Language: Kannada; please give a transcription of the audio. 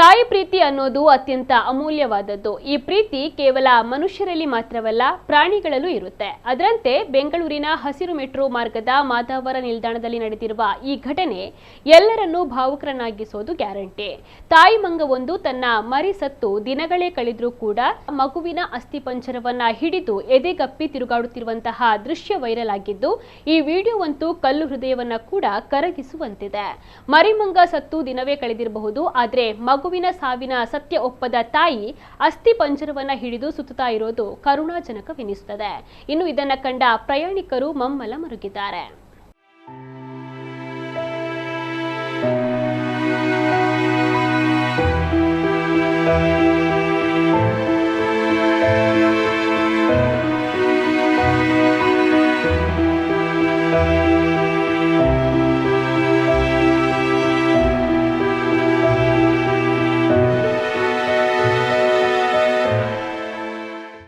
ತಾಯಿ ಪ್ರೀತಿ ಅನ್ನೋದು ಅತ್ಯಂತ ಅಮೂಲ್ಯವಾದದ್ದು. ಈ ಪ್ರೀತಿ ಕೇವಲ ಮನುಷ್ಯರಲ್ಲಿ ಮಾತ್ರವಲ್ಲ, ಪ್ರಾಣಿಗಳಲ್ಲೂ ಇರುತ್ತೆ. ಅದರಂತೆ ಬೆಂಗಳೂರಿನ ಹಸಿರು ಮೆಟ್ರೋ ಮಾರ್ಗದ ಮಾದಾವರ ನಿಲ್ದಾಣದಲ್ಲಿ ನಡೆದಿರುವ ಈ ಘಟನೆ ಎಲ್ಲರನ್ನೂ ಭಾವುಕರನ್ನಾಗಿಸೋದು ಗ್ಯಾರಂಟಿ. ತಾಯಿ ಮಂಗವೊಂದು ತನ್ನ ಮರಿ ಸತ್ತು ದಿನಗಳೇ ಕಳೆದ್ರೂ ಕೂಡ ಮಗುವಿನ ಅಸ್ಥಿಪಂಜರವನ್ನ ಹಿಡಿದು ಎದೆಗಪ್ಪಿ ತಿರುಗಾಡುತ್ತಿರುವಂತಹ ದೃಶ್ಯ ವೈರಲ್ ಆಗಿದ್ದು, ಈ ವಿಡಿಯೋವಂತೂ ಕಲ್ಲು ಹೃದಯವನ್ನ ಕೂಡ ಕರಗಿಸುವಂತಿದೆ. ಮರಿಮಂಗ ಸತ್ತು ದಿನವೇ ಕಳೆದಿರಬಹುದು, ಆದರೆ ಮಗುವಿನ ಸಾವಿನ ಸತ್ಯ ಒಪ್ಪದ ತಾಯಿ ಅಸ್ಥಿ ಪಂಜರವನ್ನ ಹಿಡಿದು ಸುತ್ತಾ ಇರೋದು ಕರುಣಾಜನಕವೆನಿಸುತ್ತದೆ. ಇನ್ನು ಇದನ್ನ ಕಂಡ ಪ್ರಯಾಣಿಕರು ಮಮ್ಮಲ ಮರುಗಿದ್ದಾರೆ.